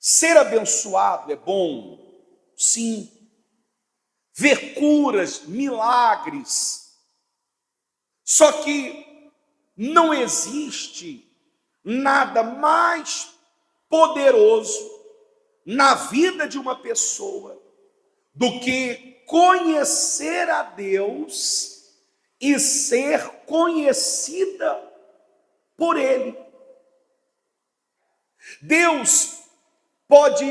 Ser abençoado é bom? Sim. Ver curas, milagres. Só que não existe nada mais poderoso na vida de uma pessoa do que conhecer a Deus e ser conhecida por Ele. Deus pode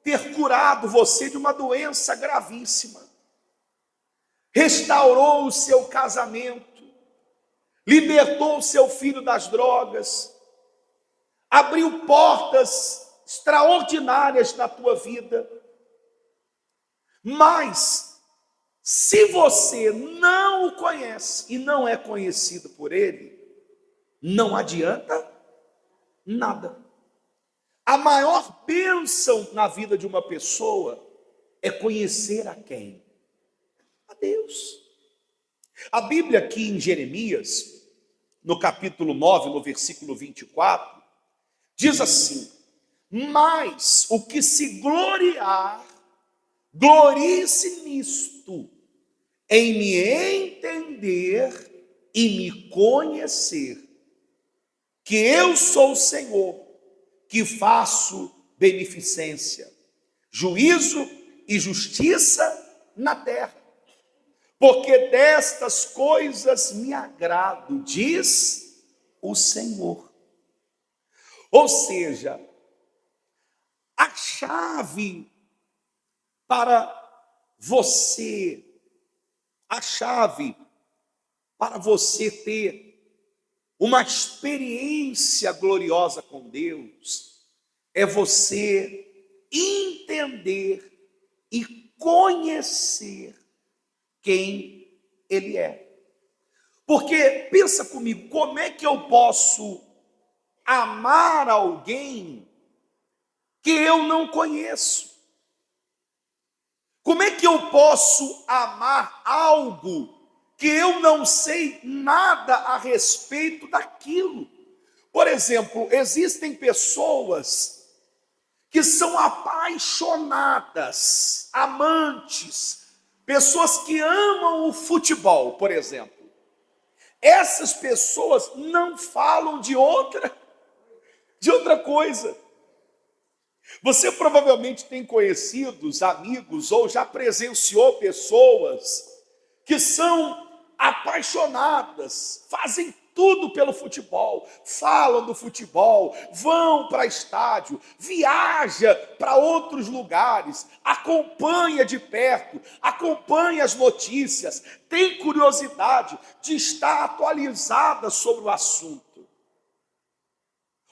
ter curado você de uma doença gravíssima, restaurou o seu casamento, libertou o seu filho das drogas, abriu portas extraordinárias na tua vida. Mas, se você não o conhece e não é conhecido por Ele, não adianta nada. A maior bênção na vida de uma pessoa é conhecer a quem? A Deus. A Bíblia aqui em Jeremias, no capítulo 9, no versículo 24, diz assim: mas o que se gloriar, glorie-se nisto, em me entender e me conhecer, que eu sou o Senhor, que faço beneficência, juízo e justiça na terra. Porque destas coisas me agrado, diz o Senhor. Ou seja, a chave para você, ter uma experiência gloriosa com Deus é você entender e conhecer quem Ele é. Porque, pensa comigo, como é que eu posso amar alguém que eu não conheço? Como é que eu posso amar algo que eu não sei nada a respeito daquilo? Por exemplo, existem pessoas que são apaixonadas, amantes, pessoas que amam o futebol, por exemplo. Essas pessoas não falam de outra coisa. Você provavelmente tem conhecidos, amigos, ou já presenciou pessoas que são apaixonadas, fazem tudo pelo futebol, falam do futebol, vão para estádio, viaja para outros lugares, acompanha de perto, acompanha as notícias, tem curiosidade de estar atualizada sobre o assunto.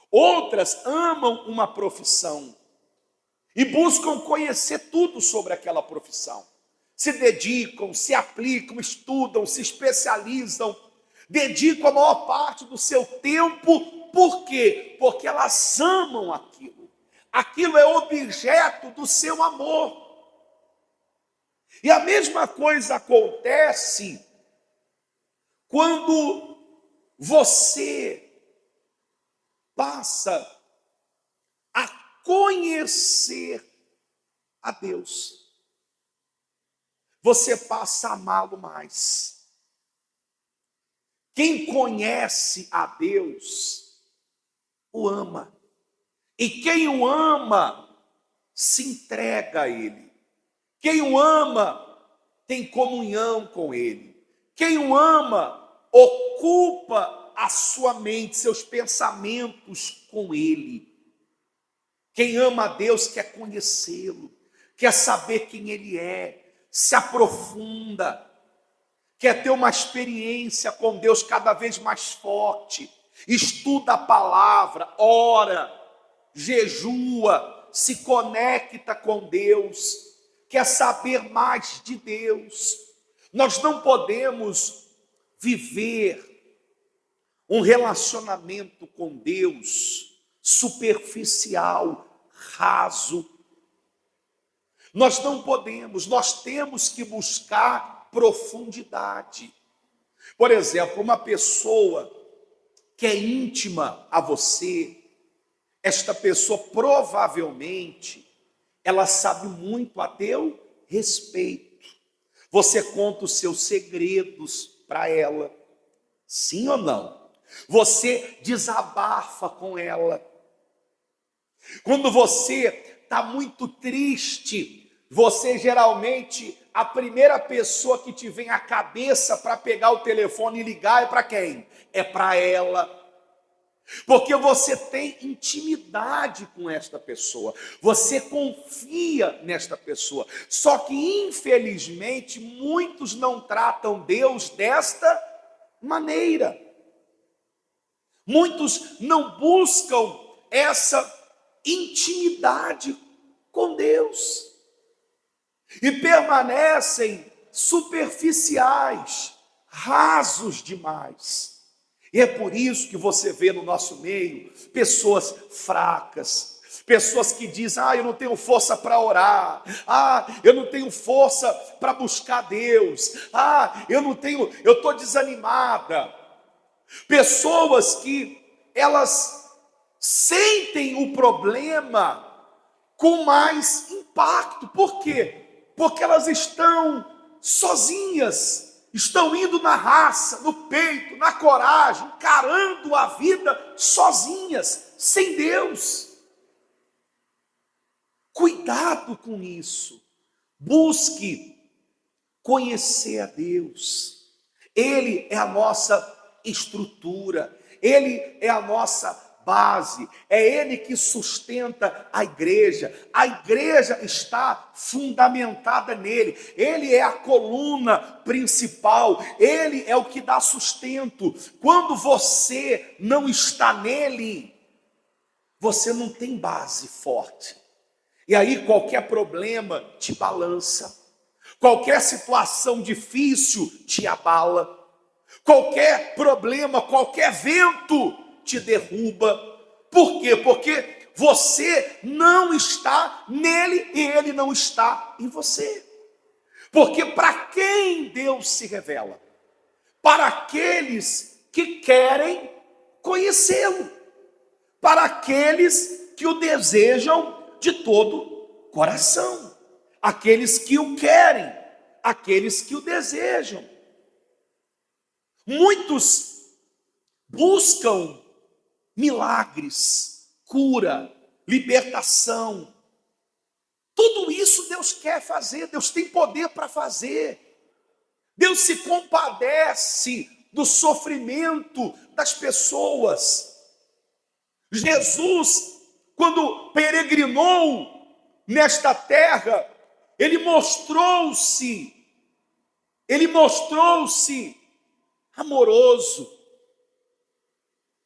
Outras amam uma profissão e buscam conhecer tudo sobre aquela profissão. Se dedicam, se aplicam, estudam, se especializam, dedicam a maior parte do seu tempo. Por quê? Porque elas amam aquilo. Aquilo é objeto do seu amor. E a mesma coisa acontece quando você passa a conhecer a Deus. Você passa a amá-lo mais. Quem conhece a Deus, o ama. E quem o ama, se entrega a Ele. Quem o ama, tem comunhão com Ele. Quem o ama, ocupa a sua mente, seus pensamentos com Ele. Quem ama a Deus quer conhecê-lo, quer saber quem Ele é, se aprofunda, quer ter uma experiência com Deus cada vez mais forte, estuda a palavra, ora, jejua, se conecta com Deus, quer saber mais de Deus. Nós não podemos viver um relacionamento com Deus superficial, raso. Nós não podemos, nós temos que buscar profundidade. Por exemplo, uma pessoa que é íntima a você, esta pessoa provavelmente ela sabe muito a teu respeito. Você conta os seus segredos para ela, sim ou não? Você desabafa com ela. Quando você está muito triste, você geralmente, a primeira pessoa que te vem à cabeça para pegar o telefone e ligar é para quem? É para ela. Porque você tem intimidade com esta pessoa, você confia nesta pessoa. Só que, infelizmente, muitos não tratam Deus desta maneira. Muitos não buscam essa intimidade com Deus e permanecem superficiais, rasos demais. E é por isso que você vê no nosso meio pessoas fracas, pessoas que dizem: eu não tenho força para orar, eu não tenho força para buscar Deus, eu estou desanimada. Pessoas que elas sentem o problema com mais impacto. Por quê? Porque elas estão sozinhas. Estão indo na raça, no peito, na coragem, encarando a vida sozinhas, sem Deus. Cuidado com isso. Busque conhecer a Deus. Ele é a nossa estrutura, Ele é a nossa base, é Ele que sustenta a igreja está fundamentada nele, Ele é a coluna principal, Ele é o que dá sustento. Quando você não está nele, você não tem base forte, e aí qualquer problema te balança, qualquer situação difícil te abala, qualquer problema, qualquer vento te derruba. Por quê? Porque você não está nele e ele não está em você. Porque para quem Deus se revela? Para aqueles que querem conhecê-lo, para aqueles que o desejam de todo coração, aqueles que o querem, aqueles que o desejam. Muitos buscam milagres, cura, libertação. Tudo isso Deus quer fazer, Deus tem poder para fazer. Deus se compadece do sofrimento das pessoas. Jesus, quando peregrinou nesta terra, ele mostrou-se amoroso.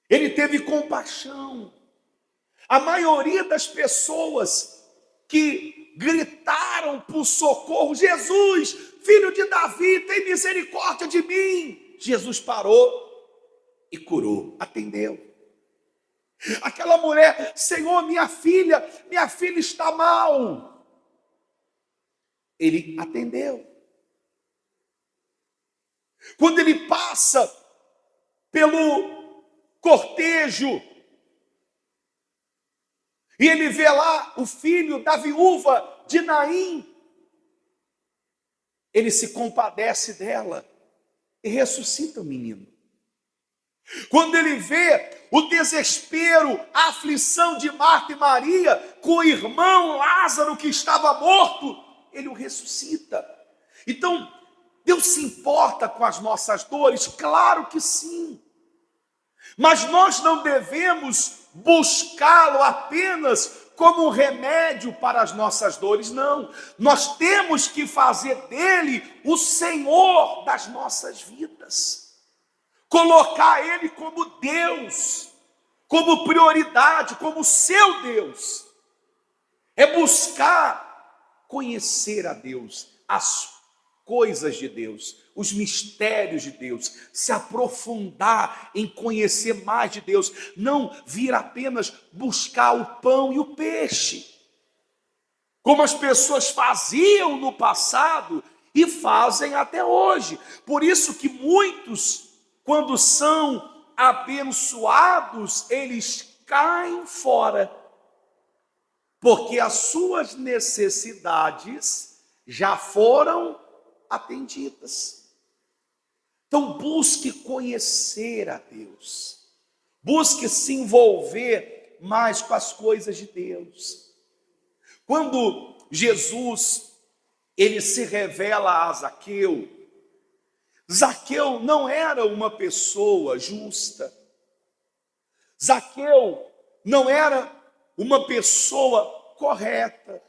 Ele teve compaixão. A maioria das pessoas que gritaram por socorro: Jesus, filho de Davi, tem misericórdia de mim. Jesus parou e curou, atendeu. Aquela mulher: Senhor, minha filha está mal. Ele atendeu. Quando ele passa pelo cortejo e ele vê lá o filho da viúva de Naim, ele se compadece dela e ressuscita o menino. Quando ele vê o desespero, a aflição de Marta e Maria com o irmão Lázaro que estava morto, ele o ressuscita. Então, Deus se importa com as nossas dores? Claro que sim. Mas nós não devemos buscá-lo apenas como um remédio para as nossas dores, não. Nós temos que fazer dele o Senhor das nossas vidas. Colocar ele como Deus, como prioridade, como seu Deus. É buscar conhecer a Deus, as coisas de Deus, os mistérios de Deus, se aprofundar em conhecer mais de Deus, não vir apenas buscar o pão e o peixe, como as pessoas faziam no passado e fazem até hoje. Por isso que muitos, quando são abençoados, eles caem fora, porque as suas necessidades já foram atendidas. Então busque conhecer a Deus, busque se envolver mais com as coisas de Deus. Quando Jesus ele se revela a Zaqueu, Zaqueu não era uma pessoa justa, Zaqueu não era uma pessoa correta,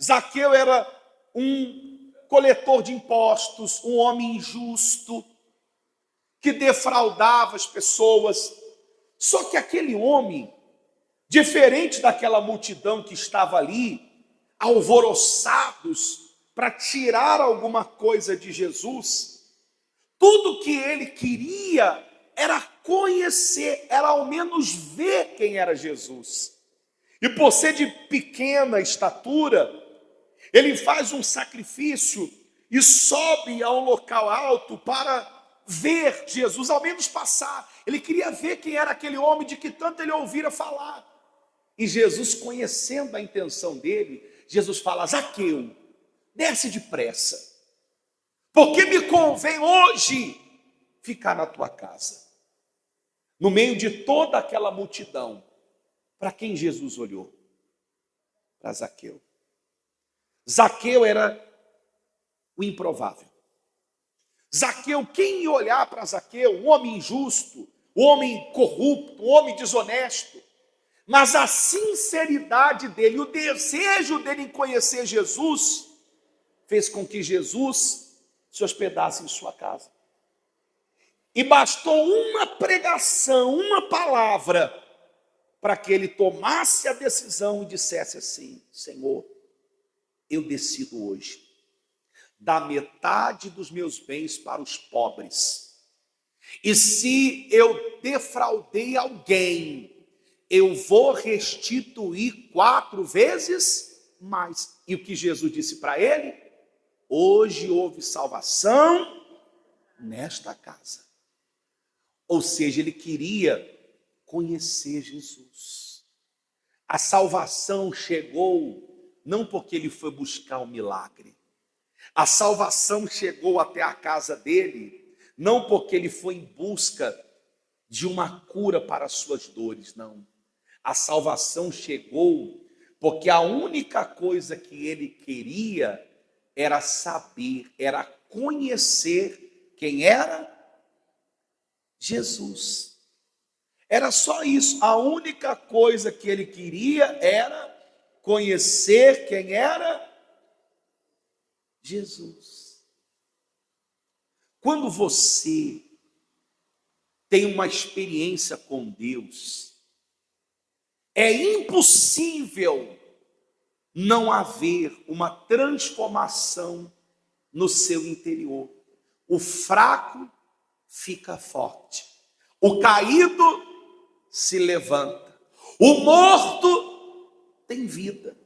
Zaqueu era um coletor de impostos, um homem injusto, que defraudava as pessoas. Só que aquele homem, diferente daquela multidão que estava ali, alvoroçados para tirar alguma coisa de Jesus, tudo que ele queria era conhecer, era ao menos ver quem era Jesus. E por ser de pequena estatura, ele faz um sacrifício e sobe a um local alto para ver Jesus, ao menos passar. Ele queria ver quem era aquele homem de que tanto ele ouvira falar. E Jesus, conhecendo a intenção dele, Jesus fala: Zaqueu, desce depressa, porque me convém hoje ficar na tua casa. No meio de toda aquela multidão, para quem Jesus olhou? Para Zaqueu. Zaqueu era o improvável. Zaqueu, quem ia olhar para Zaqueu? Um homem injusto, um homem corrupto, um homem desonesto. Mas a sinceridade dele, o desejo dele em conhecer Jesus, fez com que Jesus se hospedasse em sua casa. E bastou uma pregação, uma palavra, para que ele tomasse a decisão e dissesse assim: Senhor, eu decido hoje dar metade dos meus bens para os pobres. E se eu defraudei alguém, eu vou restituir 4 vezes mais. E o que Jesus disse para ele? Hoje houve salvação nesta casa. Ou seja, ele queria conhecer Jesus. A salvação chegou não porque ele foi buscar um milagre. A salvação chegou até a casa dele não porque ele foi em busca de uma cura para as suas dores, não. A salvação chegou porque a única coisa que ele queria era saber, era conhecer quem era Jesus. Era só isso. A única coisa que ele queria era conhecer quem era Jesus. Quando você tem uma experiência com Deus, é impossível não haver uma transformação no seu interior. O fraco fica forte, o caído se levanta, o morto tem vida.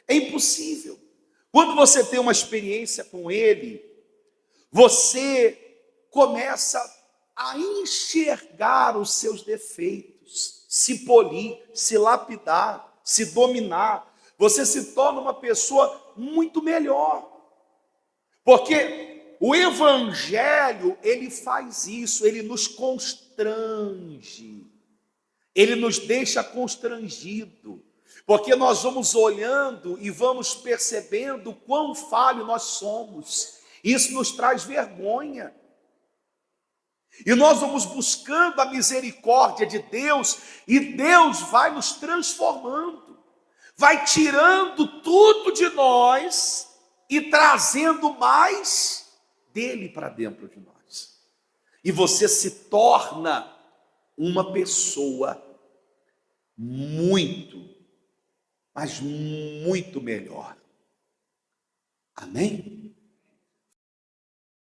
É impossível. Quando você tem uma experiência com Ele, você começa a enxergar os seus defeitos, se polir, se lapidar, se dominar. Você se torna uma pessoa muito melhor. Porque o Evangelho, ele faz isso, ele nos constrange, ele nos deixa constrangido. Porque nós vamos olhando e vamos percebendo quão falho nós somos. Isso nos traz vergonha. E nós vamos buscando a misericórdia de Deus, e Deus vai nos transformando, vai tirando tudo de nós e trazendo mais dele para dentro de nós. E você se torna uma pessoa muito, mas muito melhor. Amém?